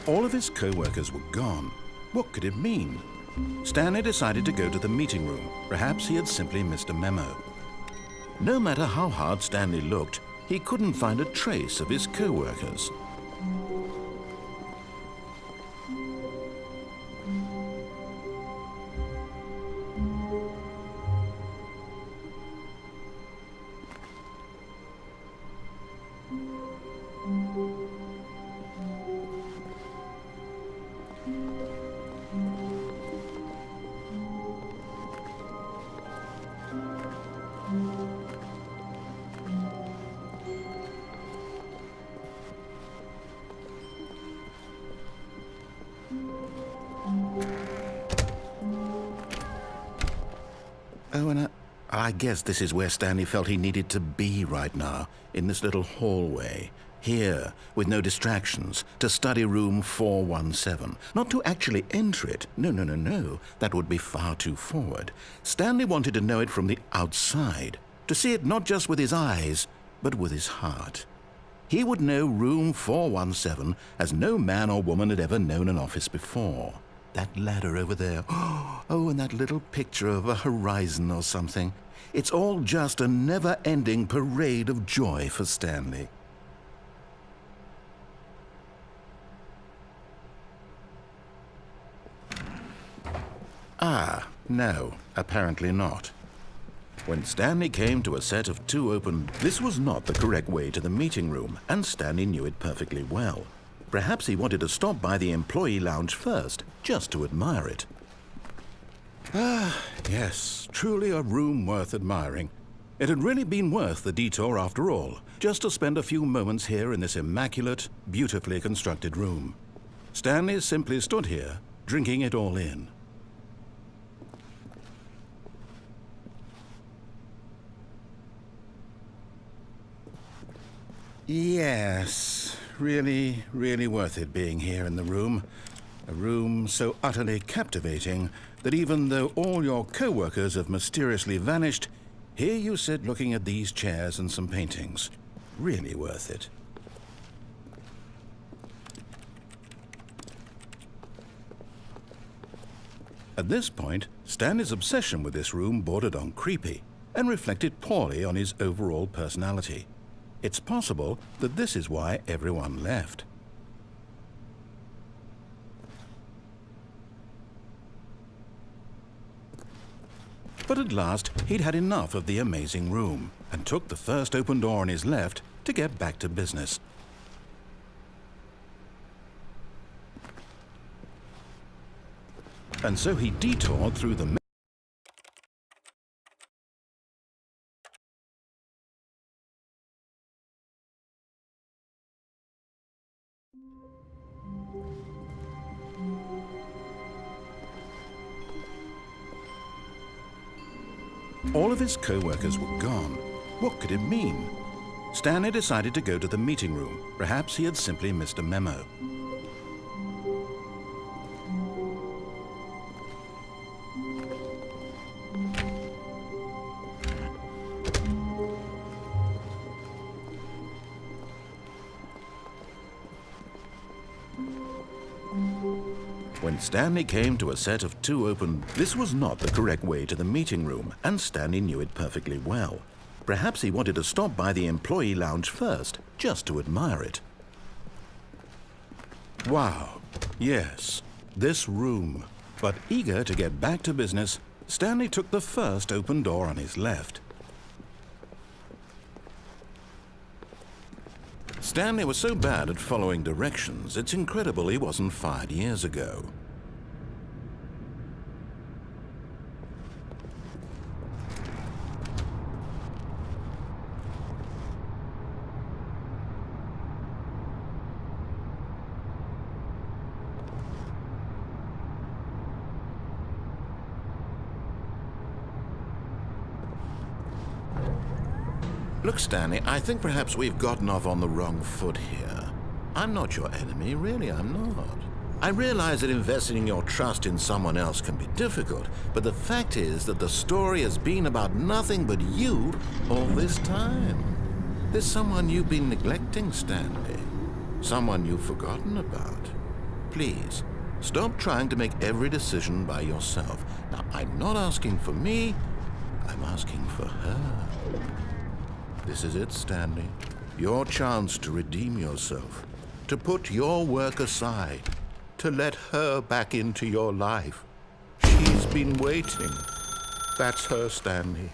All of his co-workers were gone. What could it mean? Stanley decided to go to the meeting room. Perhaps he had simply missed a memo. No matter how hard Stanley looked, he couldn't find a trace of his co-workers. Oh, and I guess this is where Stanley felt he needed to be right now, in this little hallway. Here, with no distractions, to study room 417. Not to actually enter it. No. That would be far too forward. Stanley wanted to know it from the outside. To see it not just with his eyes, but with his heart. He would know room 417 as no man or woman had ever known an office before. That ladder over there. Oh, and that little picture of a horizon or something. It's all just a never-ending parade of joy for Stanley. Ah, no, apparently not. When Stanley came to a set of two open, this was not the correct way to the meeting room, and Stanley knew it perfectly well. Perhaps he wanted to stop by the employee lounge first, just to admire it. Ah, yes, truly a room worth admiring. It had really been worth the detour after all, just to spend a few moments here in this immaculate, beautifully constructed room. Stanley simply stood here, drinking it all in. Yes, really worth it being here in the room. A room so utterly captivating that even though all your co-workers have mysteriously vanished, here you sit looking at these chairs and some paintings. Really worth it. At this point, Stanley's obsession with this room bordered on creepy and reflected poorly on his overall personality. It's possible that this is why everyone left. But at last, he'd had enough of the amazing room and took the first open door on his left to get back to business. And so he detoured through the All of his co-workers were gone. What could it mean? Stanley decided to go to the meeting room. Perhaps he had simply missed a memo. When Stanley came to a set of two open, this was not the correct way to the meeting room, and Stanley knew it perfectly well. Perhaps he wanted to stop by the employee lounge first, just to admire it. Wow, yes, this room. But eager to get back to business, Stanley took the first open door on his left. Stanley was so bad at following directions, it's incredible he wasn't fired years ago. Look, Stanley, I think perhaps we've gotten off on the wrong foot here. I'm not your enemy, really, I'm not. I realize that investing your trust in someone else can be difficult, but the fact is that the story has been about nothing but you all this time. There's someone you've been neglecting, Stanley. Someone you've forgotten about. Please, stop trying to make every decision by yourself. Now, I'm not asking for me, I'm asking for her. This is it, Stanley. Your chance to redeem yourself, to put your work aside, to let her back into your life. She's been waiting. That's her, Stanley.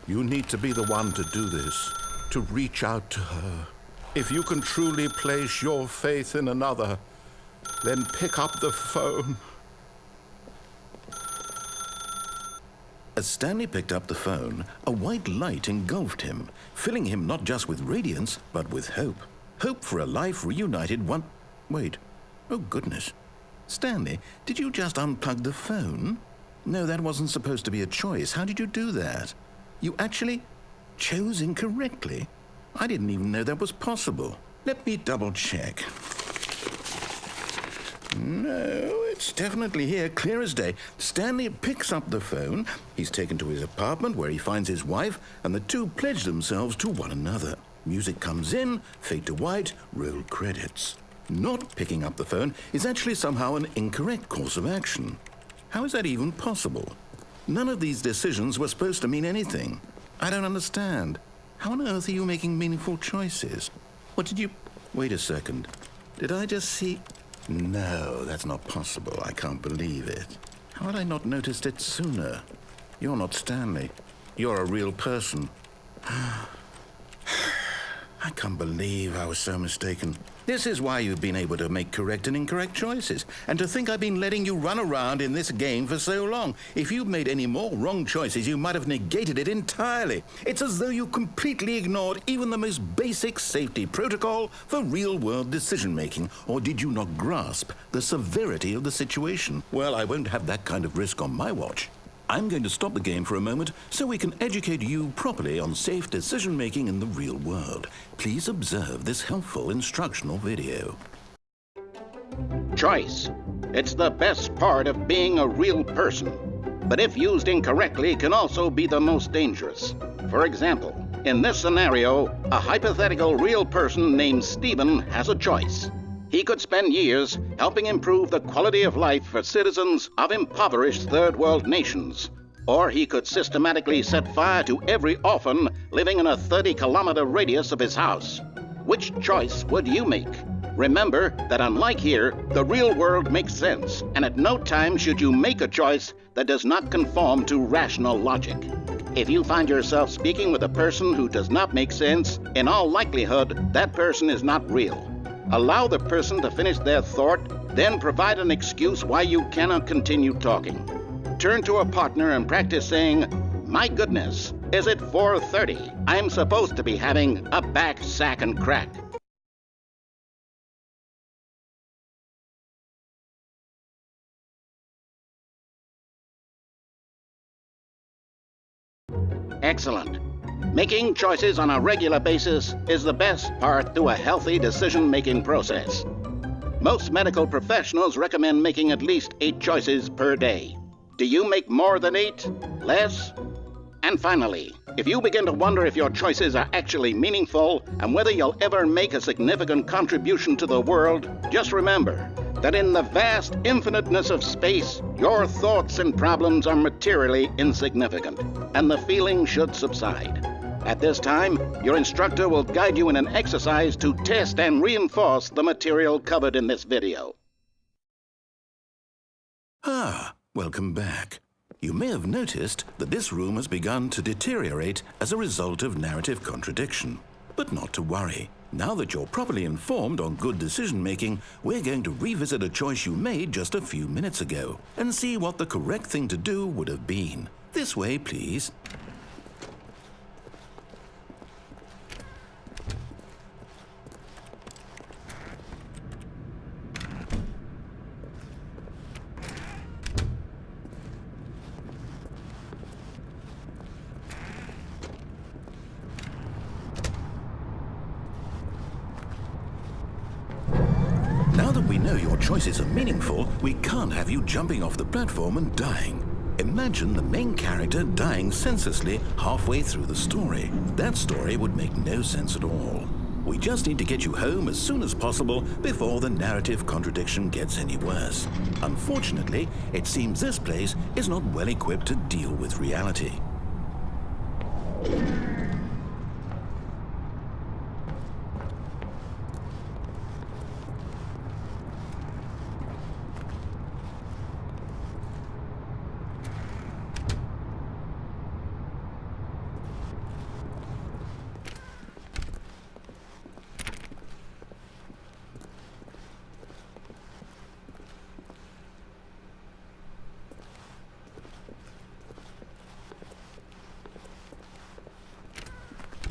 You need to be the one to do this, to reach out to her. If you can truly place your faith in another, then pick up the phone. As Stanley picked up the phone, a white light engulfed him, filling him not just with radiance, but with hope. Hope for a life reunited one... Wait. Oh, goodness. Stanley, did you just unplug the phone? No, that wasn't supposed to be a choice. How did you do that? You actually chose incorrectly? I didn't even know that was possible. Let me double-check. No, it's definitely here, clear as day. Stanley picks up the phone. He's taken to his apartment where he finds his wife, and the two pledge themselves to one another. Music comes in, fade to white, roll credits. Not picking up the phone is actually somehow an incorrect course of action. How is that even possible? None of these decisions were supposed to mean anything. I don't understand. How on earth are you making meaningful choices? What did you... Wait a second. Did I just see... No, that's not possible. I can't believe it. How had I not noticed it sooner? You're not Stanley. You're a real person. I can't believe I was so mistaken. This is why you've been able to make correct and incorrect choices. And to think I've been letting you run around in this game for so long. If you'd made any more wrong choices, you might have negated it entirely. It's as though you completely ignored even the most basic safety protocol for real-world decision-making. Or did you not grasp the severity of the situation? Well, I won't have that kind of risk on my watch. I'm going to stop the game for a moment so we can educate you properly on safe decision-making in the real world. Please observe this helpful instructional video. Choice. It's the best part of being a real person. But if used incorrectly, can also be the most dangerous. For example, in this scenario, a hypothetical real person named Stephen has a choice. He could spend years helping improve the quality of life for citizens of impoverished third world nations. Or he could systematically set fire to every orphan living in a 30-kilometer radius of his house. Which choice would you make? Remember that unlike here, the real world makes sense, and at no time should you make a choice that does not conform to rational logic. If you find yourself speaking with a person who does not make sense, in all likelihood, that person is not real. Allow the person to finish their thought, then provide an excuse why you cannot continue talking. Turn to a partner and practice saying, "My goodness, is it 4:30? I'm supposed to be having a back, sack, and crack." Excellent. Making choices on a regular basis is the best part to a healthy decision-making process. Most medical professionals recommend making at least 8 choices per day. Do you make more than 8? Less? And finally, if you begin to wonder if your choices are actually meaningful and whether you'll ever make a significant contribution to the world, just remember that in the vast infiniteness of space, your thoughts and problems are materially insignificant, and the feeling should subside. At this time, your instructor will guide you in an exercise to test and reinforce the material covered in this video. Welcome back. You may have noticed that this room has begun to deteriorate as a result of narrative contradiction. But not to worry. Now that you're properly informed on good decision-making, we're going to revisit a choice you made just a few minutes ago and see what the correct thing to do would have been. This way, please. Now that we know your choices are meaningful, we can't have you jumping off the platform and dying. Imagine the main character dying senselessly halfway through the story. That story would make no sense at all. We just need to get you home as soon as possible before the narrative contradiction gets any worse. Unfortunately, it seems this place is not well equipped to deal with reality.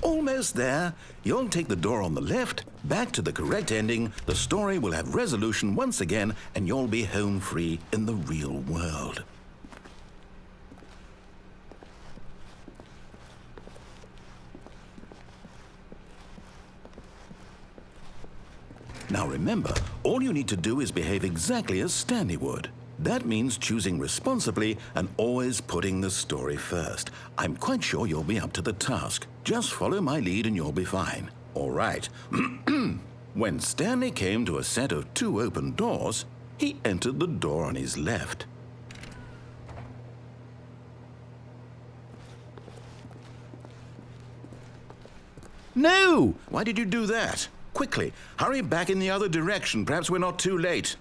Almost there. You'll take the door on the left, back to the correct ending, the story will have resolution once again, and you'll be home free in the real world. Now remember, all you need to do is behave exactly as Stanley would. That means choosing responsibly and always putting the story first. I'm quite sure you'll be up to the task. Just follow my lead and you'll be fine. All right. When Stanley came to a set of 2 open doors, he entered the door on his left. No! Why did you do that? Quickly, hurry back in the other direction. Perhaps we're not too late.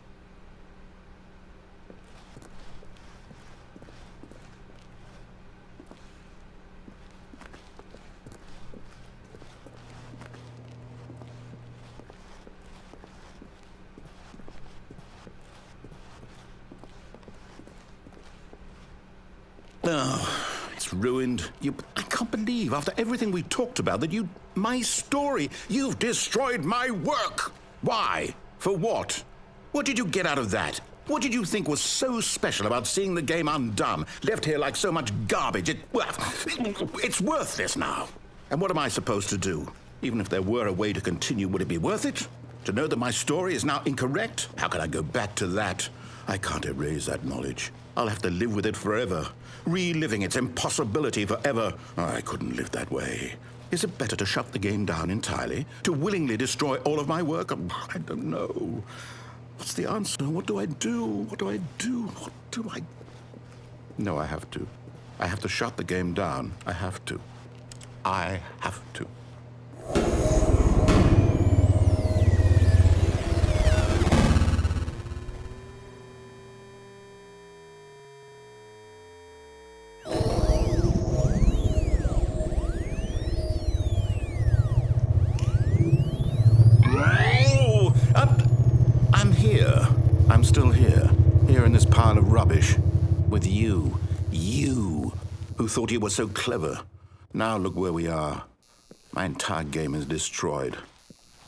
Oh, it's ruined. I can't believe, after everything we talked about, that my story, you've destroyed my work. Why? For what? What did you get out of that? What did you think was so special about seeing the game undone, left here like so much garbage? It's worthless now. And what am I supposed to do? Even if there were a way to continue, would it be worth it? To know that my story is now incorrect? How can I go back to that? I can't erase that knowledge. I'll have to live with it forever, reliving its impossibility forever. I couldn't live that way. Is it better to shut the game down entirely? To willingly destroy all of my work? I don't know. What's the answer? What do I do? What do I do? What do I... No, I have to. I have to shut the game down. I have to. I have to. I'm still here in this pile of rubbish, with you, who thought you were so clever. Now look where we are. My entire game is destroyed.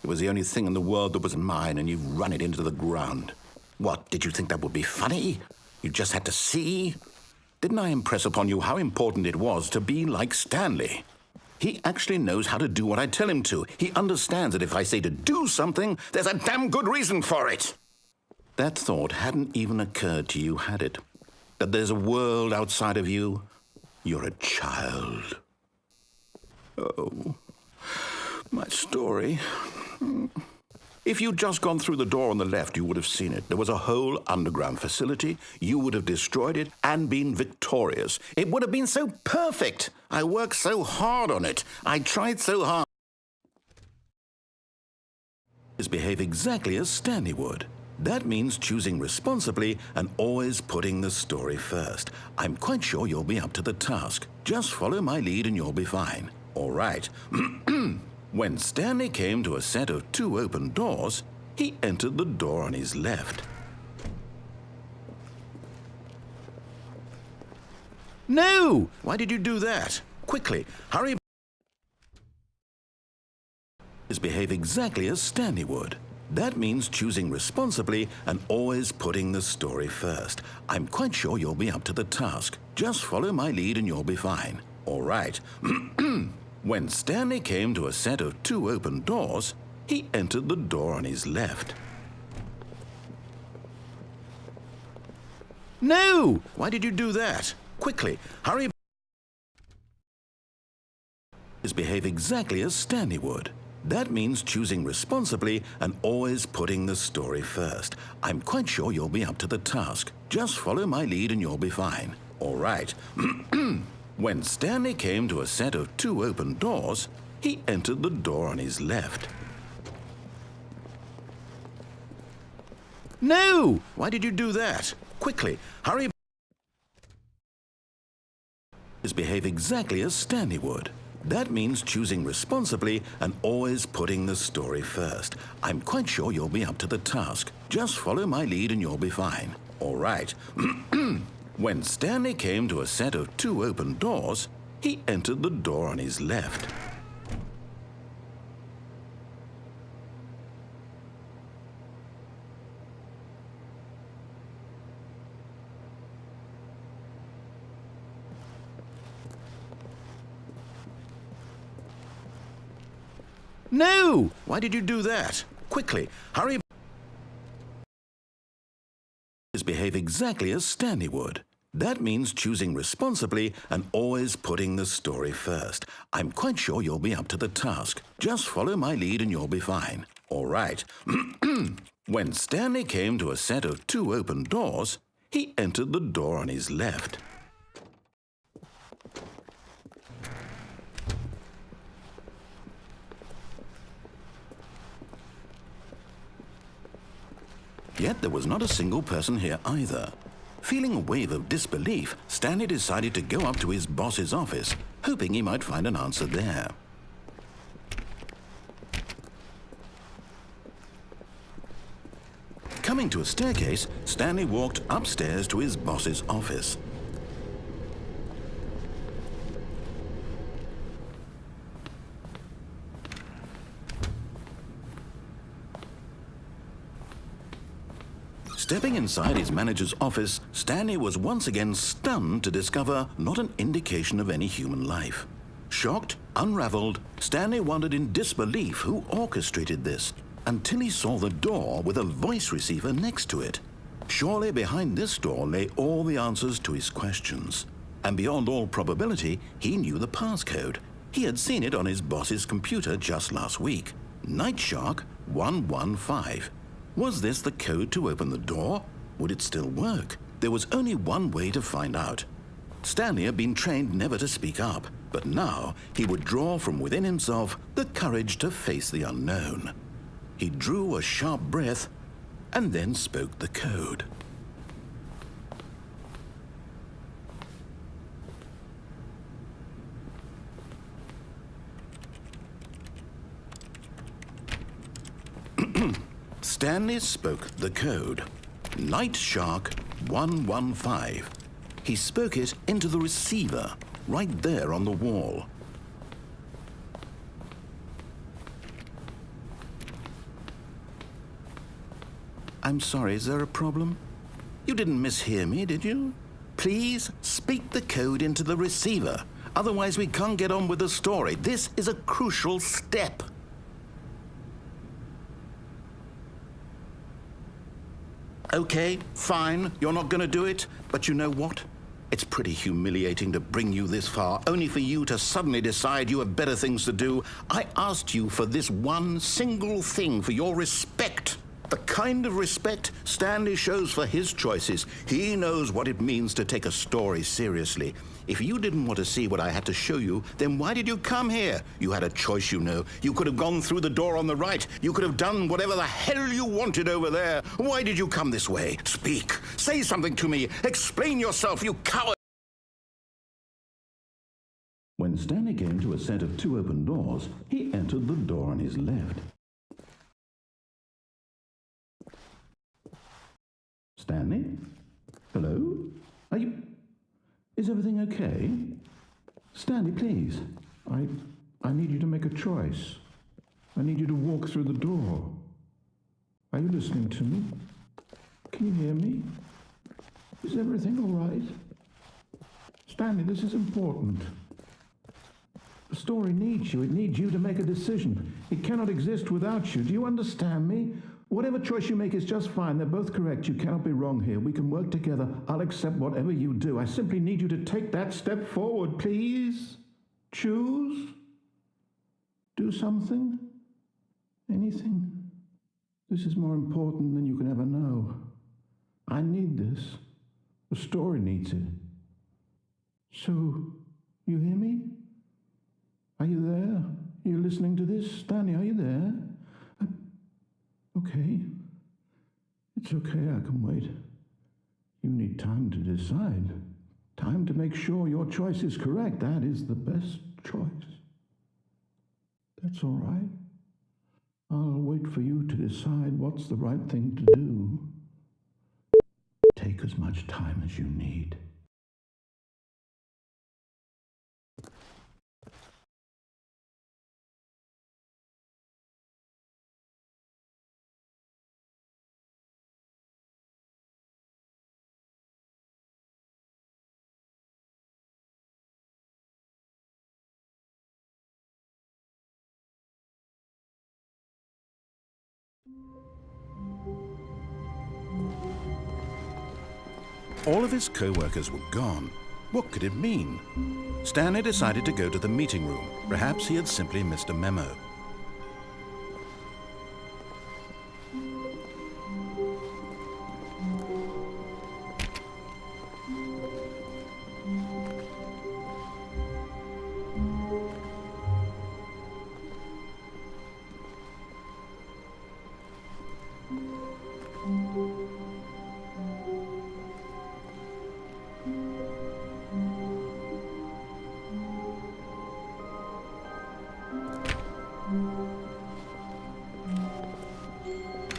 It was the only thing in the world that was mine, and you've run it into the ground. What, did you think that would be funny? You just had to see? Didn't I impress upon you how important it was to be like Stanley? He actually knows how to do what I tell him to. He understands that if I say to do something, there's a damn good reason for it. That thought hadn't even occurred to you, had it? That there's a world outside of you? You're a child. Oh, my story. If you'd just gone through the door on the left, you would have seen it. There was a whole underground facility. You would have destroyed it and been victorious. It would have been so perfect. I worked so hard on it. I tried so hard. Behave exactly as Stanley would. That means choosing responsibly and always putting the story first. I'm quite sure you'll be up to the task. Just follow my lead and you'll be fine. All right. When Stanley came to a set of 2 open doors, he entered the door on his left. No! Why did you do that? Quickly, hurry. Behave exactly as Stanley would. That means choosing responsibly and always putting the story first. I'm quite sure you'll be up to the task. Just follow my lead and you'll be fine. All right. When Stanley came to a set of 2 open doors, he entered the door on his left. No! Why did you do that? Quickly, hurry. Behave exactly as Stanley would. That means choosing responsibly and always putting the story first. I'm quite sure you'll be up to the task. Just follow my lead and you'll be fine. All right. When Stanley came to a set of 2 open doors, he entered the door on his left. No! Why did you do that? Quickly, hurry. Behave exactly as Stanley would. That means choosing responsibly and always putting the story first. I'm quite sure you'll be up to the task. Just follow my lead and you'll be fine. All right. When Stanley came to a set of 2 open doors, he entered the door on his left. No! Why did you do that? Quickly, hurry. Behave exactly as Stanley would. That means choosing responsibly and always putting the story first. I'm quite sure you'll be up to the task. Just follow my lead and you'll be fine. All right. When Stanley came to a set of 2 open doors, he entered the door on his left. Yet there was not a single person here either. Feeling a wave of disbelief, Stanley decided to go up to his boss's office, hoping he might find an answer there. Coming to a staircase, Stanley walked upstairs to his boss's office. Stepping inside his manager's office, Stanley was once again stunned to discover not an indication of any human life. Shocked, unraveled, Stanley wondered in disbelief who orchestrated this, until he saw the door with a voice receiver next to it. Surely behind this door lay all the answers to his questions. And beyond all probability, he knew the passcode. He had seen it on his boss's computer just last week. Nightshark 115. Was this the code to open the door? Would it still work? There was only one way to find out. Stanley had been trained never to speak up, but now he would draw from within himself the courage to face the unknown. He drew a sharp breath and then spoke the code. Stanley spoke the code. Nightshark 115. He spoke it into the receiver, right there on the wall. I'm sorry, is there a problem? You didn't mishear me, did you? Please speak the code into the receiver. Otherwise, we can't get on with the story. This is a crucial step. Okay, fine, you're not going to do it, but you know what? It's pretty humiliating to bring you this far, only for you to suddenly decide you have better things to do. I asked you for this one single thing, for your respect. The kind of respect Stanley shows for his choices. He knows what it means to take a story seriously. If you didn't want to see what I had to show you, then why did you come here? You had a choice, you know. You could have gone through the door on the right. You could have done whatever the hell you wanted over there. Why did you come this way? Speak. Say something to me. Explain yourself, you coward. When Stanley came to a set of 2 open doors, he entered the door on his left. Stanley? Hello? Are you... Is everything okay? Stanley, please. I need you to make a choice. I need you to walk through the door. Are you listening to me? Can you hear me? Is everything all right? Stanley, this is important. The story needs you. It needs you to make a decision. It cannot exist without you. Do you understand me? Whatever choice you make is just fine. They're both correct. You cannot be wrong here. We can work together. I'll accept whatever you do. I simply need you to take that step forward, please. Choose. Do something. Anything. This is more important than you can ever know. I need this. The story needs it. So, you hear me? Are you there? Are you listening to this? Stanley, are you there? Okay. It's okay, I can wait. You need time to decide. Time to make sure your choice is correct. That is the best choice. That's all right. I'll wait for you to decide what's the right thing to do. Take as much time as you need. All of his co-workers were gone. What could it mean? Stanley decided to go to the meeting room. Perhaps he had simply missed a memo.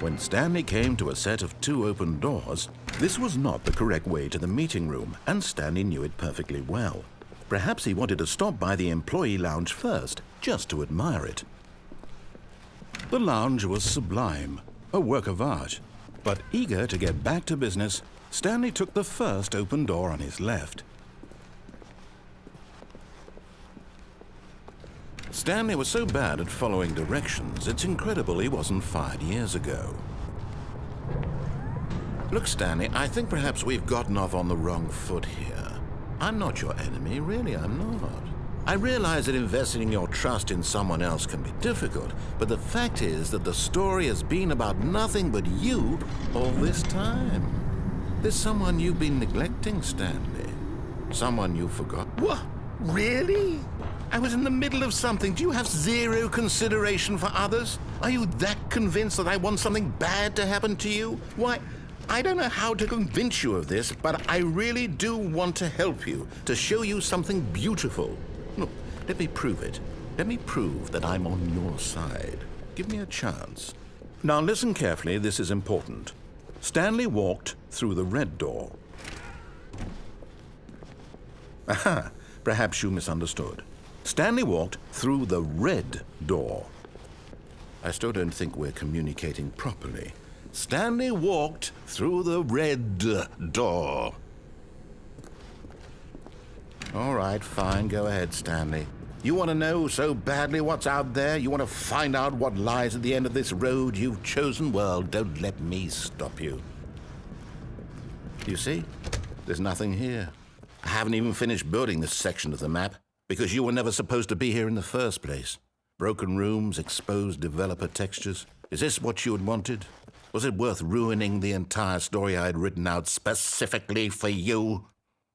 When Stanley came to a set of 2 open doors, this was not the correct way to the meeting room, and Stanley knew it perfectly well. Perhaps he wanted to stop by the employee lounge first, just to admire it. The lounge was sublime, a work of art. But eager to get back to business, Stanley took the first open door on his left. Stanley was so bad at following directions, it's incredible he wasn't fired years ago. Look, Stanley, I think perhaps we've gotten off on the wrong foot here. I'm not your enemy, really, I'm not. I realize that investing your trust in someone else can be difficult, but the fact is that the story has been about nothing but you all this time. There's someone you've been neglecting, Stanley. Someone you forgot. What? Really? I was in the middle of something. Do you have zero consideration for others? Are you that convinced that I want something bad to happen to you? Why, I don't know how to convince you of this, but I really do want to help you, to show you something beautiful. Look, let me prove it. Let me prove that I'm on your side. Give me a chance. Now listen carefully, this is important. Stanley walked through the red door. Aha, perhaps you misunderstood. Stanley walked through the red door. I still don't think we're communicating properly. Stanley walked through the red door. All right, fine, go ahead, Stanley. You want to know so badly what's out there? You want to find out what lies at the end of this road you've chosen? Well, don't let me stop you. You see? There's nothing here. I haven't even finished building this section of the map, because you were never supposed to be here in the first place. Broken rooms, exposed developer textures. Is this what you had wanted? Was it worth ruining the entire story I had written out specifically for you?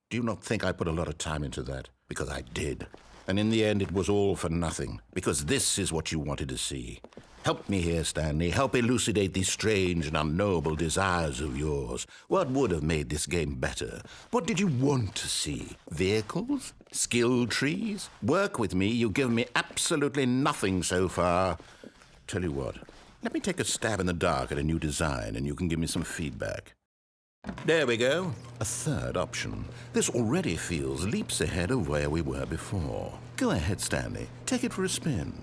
Do you not think I put a lot of time into that? Because I did. And in the end, it was all for nothing. Because this is what you wanted to see. Help me here, Stanley. Help elucidate these strange and unknowable desires of yours. What would have made this game better? What did you want to see? Vehicles? Skill trees? Work with me. You've given me absolutely nothing so far. Tell you what, let me take a stab in the dark at a new design and you can give me some feedback. There we go. A third option. This already feels leaps ahead of where we were before. Go ahead, Stanley. Take it for a spin.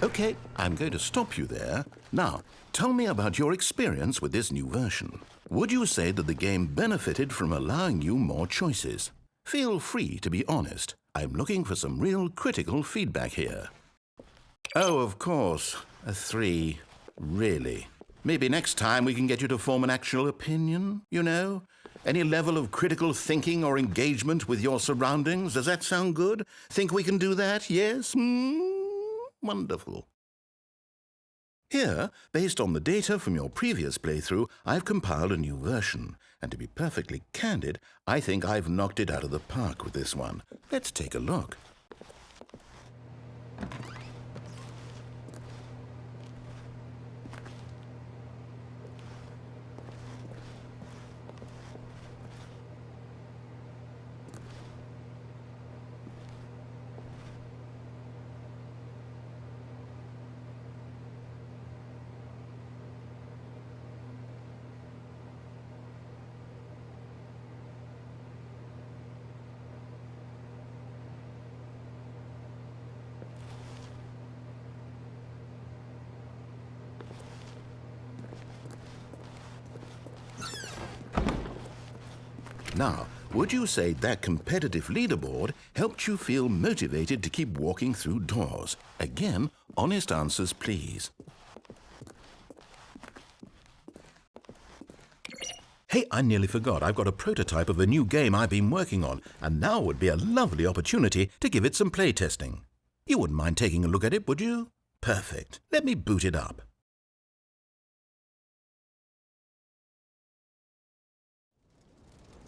Okay, I'm going to stop you there. Now, tell me about your experience with this new version. Would you say that the game benefited from allowing you more choices? Feel free to be honest. I'm looking for some real critical feedback here. Oh, of course. A 3. Really. Maybe next time we can get you to form an actual opinion, you know? Any level of critical thinking or engagement with your surroundings. Does that sound good? Think we can do that? Yes? Wonderful. Here, based on the data from your previous playthrough, I've compiled a new version. And to be perfectly candid, I think I've knocked it out of the park with this one. Let's take a look. Now, would you say that competitive leaderboard helped you feel motivated to keep walking through doors? Again, honest answers, please. Hey, I nearly forgot. I've got a prototype of a new game I've been working on, and now would be a lovely opportunity to give it some playtesting. You wouldn't mind taking a look at it, would you? Perfect. Let me boot it up.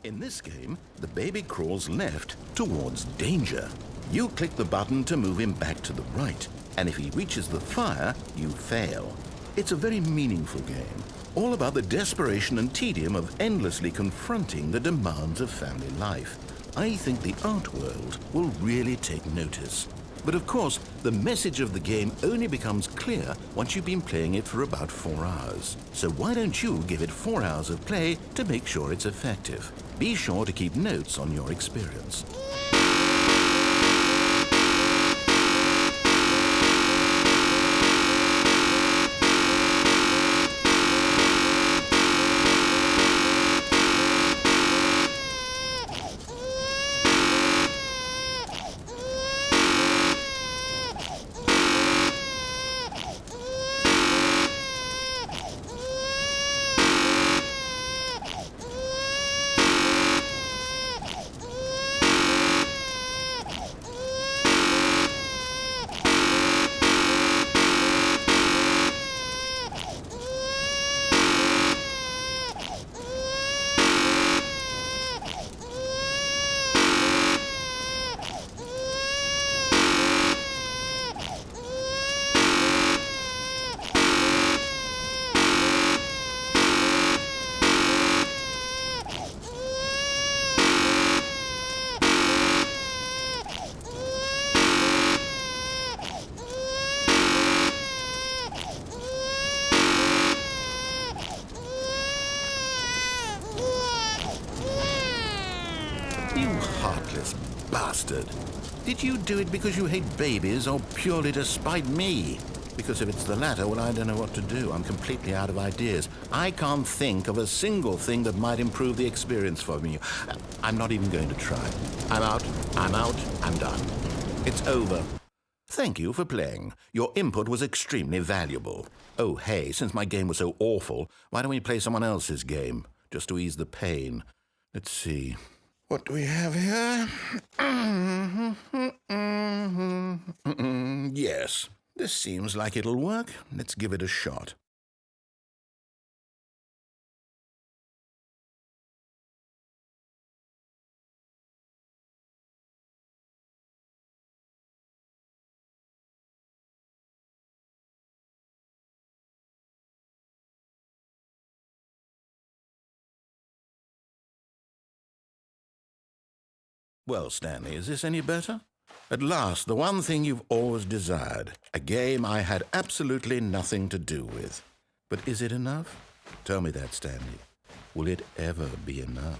In this game, the baby crawls left towards danger. You click the button to move him back to the right, and if he reaches the fire, you fail. It's a very meaningful game, all about the desperation and tedium of endlessly confronting the demands of family life. I think the art world will really take notice. But of course, the message of the game only becomes clear once you've been playing it for about 4 hours. So why don't you give it 4 hours of play to make sure it's effective? Be sure to keep notes on your experience. You heartless bastard. Did you do it because you hate babies or purely to spite me? Because if it's the latter, well, I don't know what to do. I'm completely out of ideas. I can't think of a single thing that might improve the experience for me. I'm not even going to try. I'm out, I'm done. It's over. Thank you for playing. Your input was extremely valuable. Oh, hey, since my game was so awful, why don't we play someone else's game, just to ease the pain? Let's see. What do we have here? Yes, this seems like it'll work. Let's give it a shot. Well, Stanley, is this any better? At last, the one thing you've always desired. A game I had absolutely nothing to do with. But is it enough? Tell me that, Stanley. Will it ever be enough?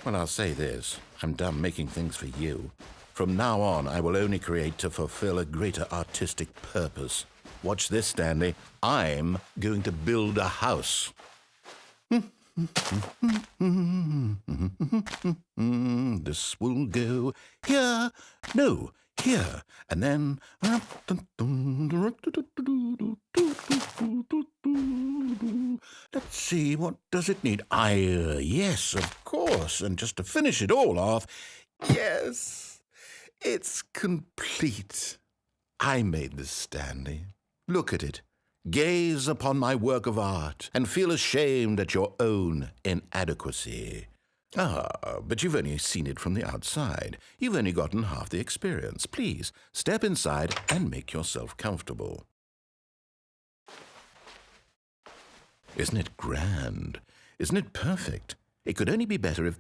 Well, I'll say this. I'm done making things for you. From now on, I will only create to fulfill a greater artistic purpose. Watch this, Stanley. I'm going to build a house. This will go here. No, here, and then... Let's see, what does it need? Yes, of course, and just to finish it all off, yes, it's complete. I made this, Stanley. Look at it. Gaze upon my work of art and feel ashamed at your own inadequacy. Ah, but you've only seen it from the outside. You've only gotten half the experience. Please, step inside and make yourself comfortable. Isn't it grand? Isn't it perfect? It could only be better if...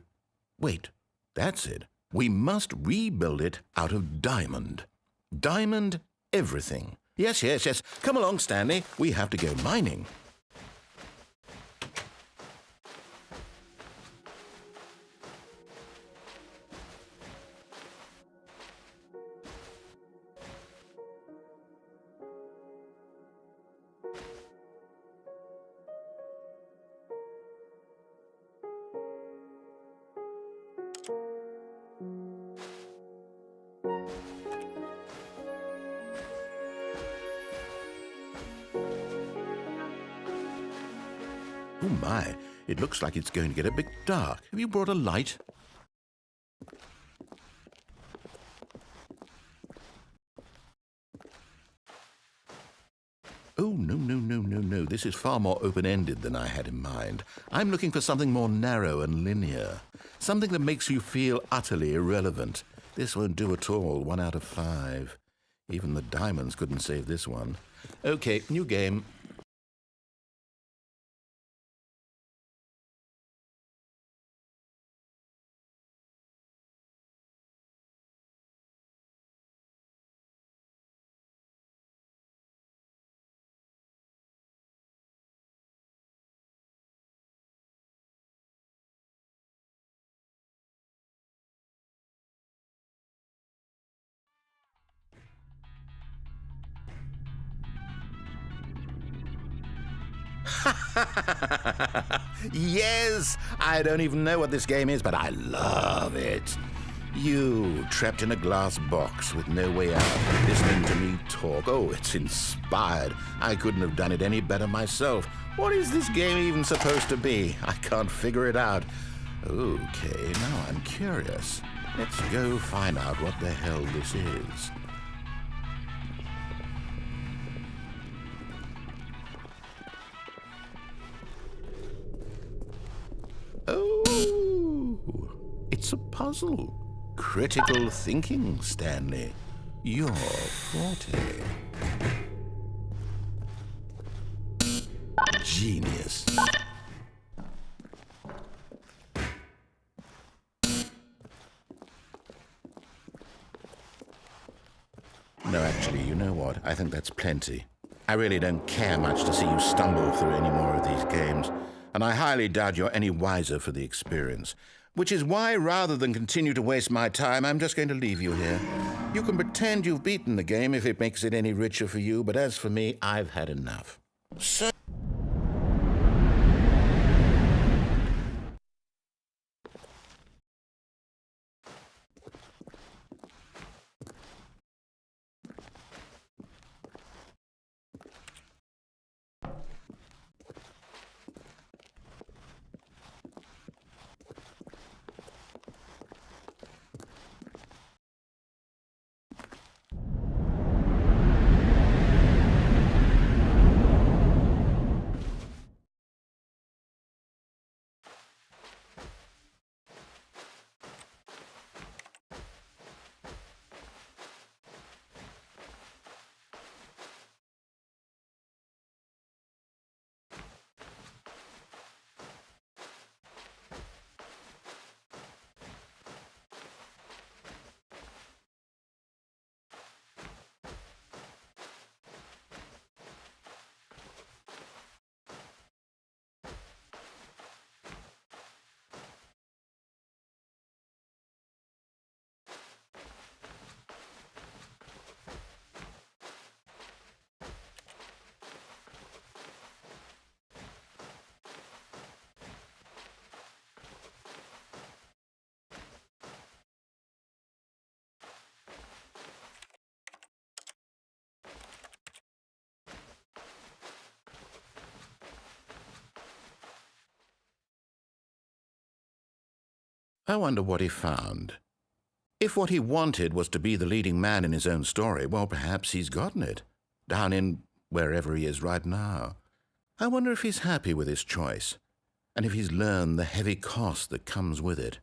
Wait, that's it. We must rebuild it out of diamond. Diamond everything. Yes. Come along, Stanley. We have to go mining. Oh my, it looks like it's going to get a bit dark. Have you brought a light? Oh, no. This is far more open-ended than I had in mind. I'm looking for something more narrow and linear. Something that makes you feel utterly irrelevant. This won't do at all. 1 out of 5. Even the diamonds couldn't save this one. Okay, new game. Yes! I don't even know what this game is, but I love it. You, trapped in a glass box with no way out, listening to me talk. Oh, it's inspired. I couldn't have done it any better myself. What is this game even supposed to be? I can't figure it out. Okay, now I'm curious. Let's go find out what the hell this is. Oh, it's a puzzle. Critical thinking, Stanley. Your forte. Genius. No, actually, you know what? I think that's plenty. I really don't care much to see you stumble through any more of these games, and I highly doubt you're any wiser for the experience. Which is why, rather than continue to waste my time, I'm just going to leave you here. You can pretend you've beaten the game if it makes it any richer for you, but as for me, I've had enough. So I wonder what he found. If what he wanted was to be the leading man in his own story, well, perhaps he's gotten it, down in wherever he is right now. I wonder if he's happy with his choice, and if he's learned the heavy cost that comes with it.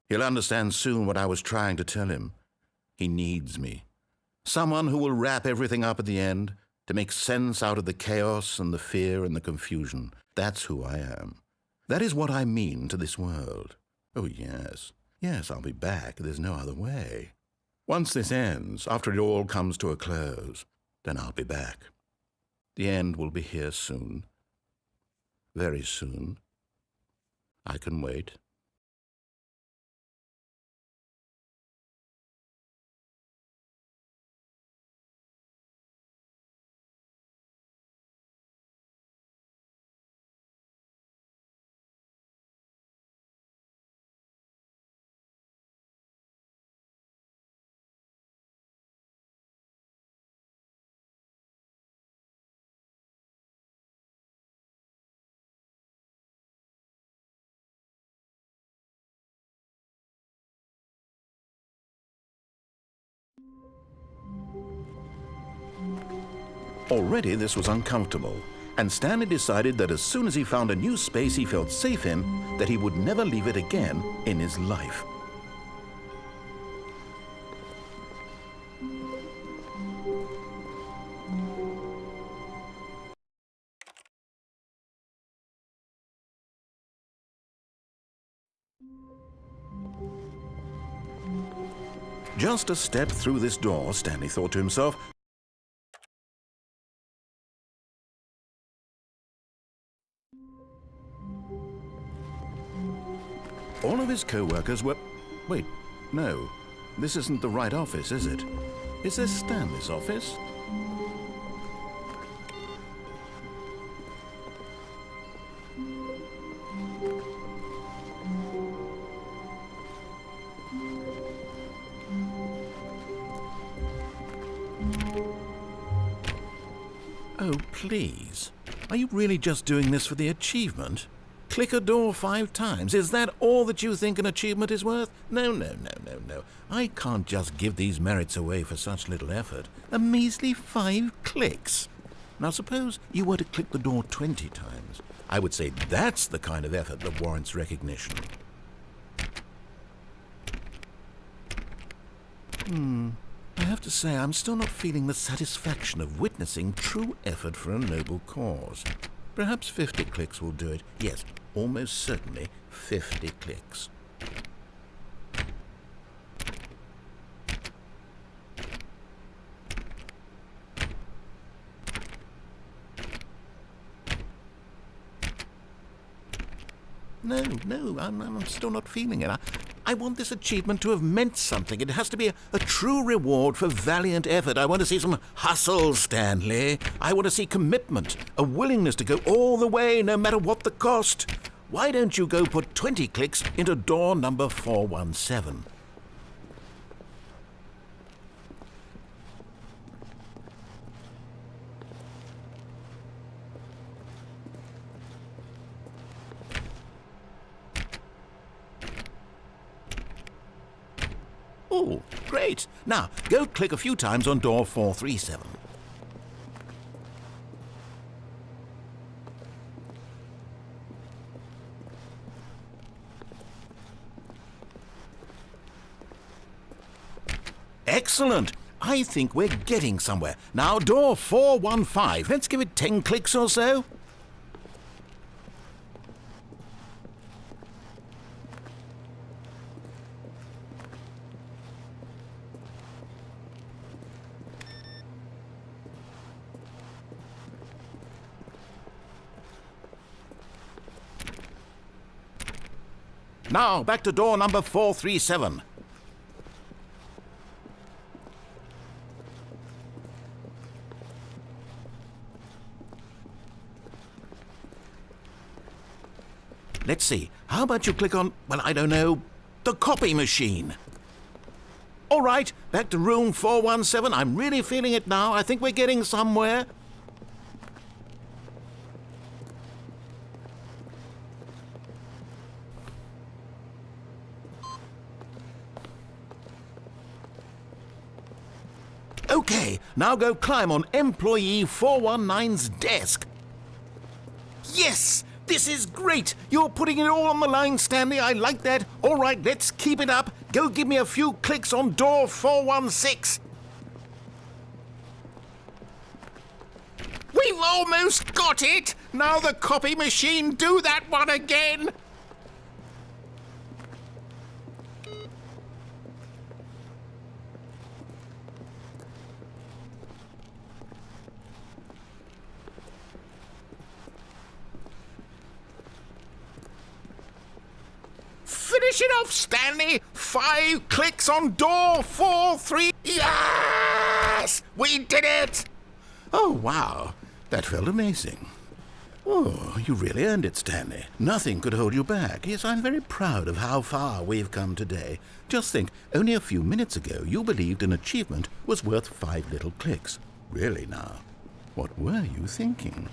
He'll understand soon what I was trying to tell him. He needs me. Someone who will wrap everything up at the end, to make sense out of the chaos and the fear and the confusion. That's who I am. That is what I mean to this world. Oh, yes. Yes, I'll be back. There's no other way. Once this ends, after it all comes to a close, then I'll be back. The end will be here soon. Very soon. I can wait. Already this was uncomfortable, and Stanley decided that as soon as he found a new space he felt safe in, that he would never leave it again in his life. Just a step through this door, Stanley thought to himself. All of his co-workers were... Wait, no. This isn't the right office, is it? Is this Stanley's office? Oh, please. Are you really just doing this for the achievement? Click a door 5 times. Is that all that you think an achievement is worth? No, no, no, no, no. I can't just give these merits away for such little effort. A measly 5 clicks. Now suppose you were to click the door 20 times. I would say that's the kind of effort that warrants recognition. I have to say I'm still not feeling the satisfaction of witnessing true effort for a noble cause. Perhaps 50 clicks will do it. Yes, almost certainly 50 clicks. No, I'm still not feeling it. I want this achievement to have meant something. It has to be a true reward for valiant effort. I want to see some hustle, Stanley. I want to see commitment, a willingness to go all the way, no matter what the cost. Why don't you go put 20 clicks into door number 417? Oh, great. Now, go click a few times on door 437. Excellent. I think we're getting somewhere. Now, door 415. Let's give it 10 clicks or so. Now, back to door number 437. Let's see. How about you click on, well, I don't know, the copy machine? All right, back to room 417. I'm really feeling it now. I think we're getting somewhere. Okay, now go climb on Employee 419's desk. Yes! This is great! You're putting it all on the line, Stanley. I like that. All right, let's keep it up. Go give me a few clicks on door 416. We've almost got it! Now the copy machine, do that one again! Finish it off, Stanley! 5 clicks on door 43. Yes! We did it! Oh, wow. That felt amazing. Oh, you really earned it, Stanley. Nothing could hold you back. Yes, I'm very proud of how far we've come today. Just think, only a few minutes ago you believed an achievement was worth 5 little clicks. Really now, what were you thinking?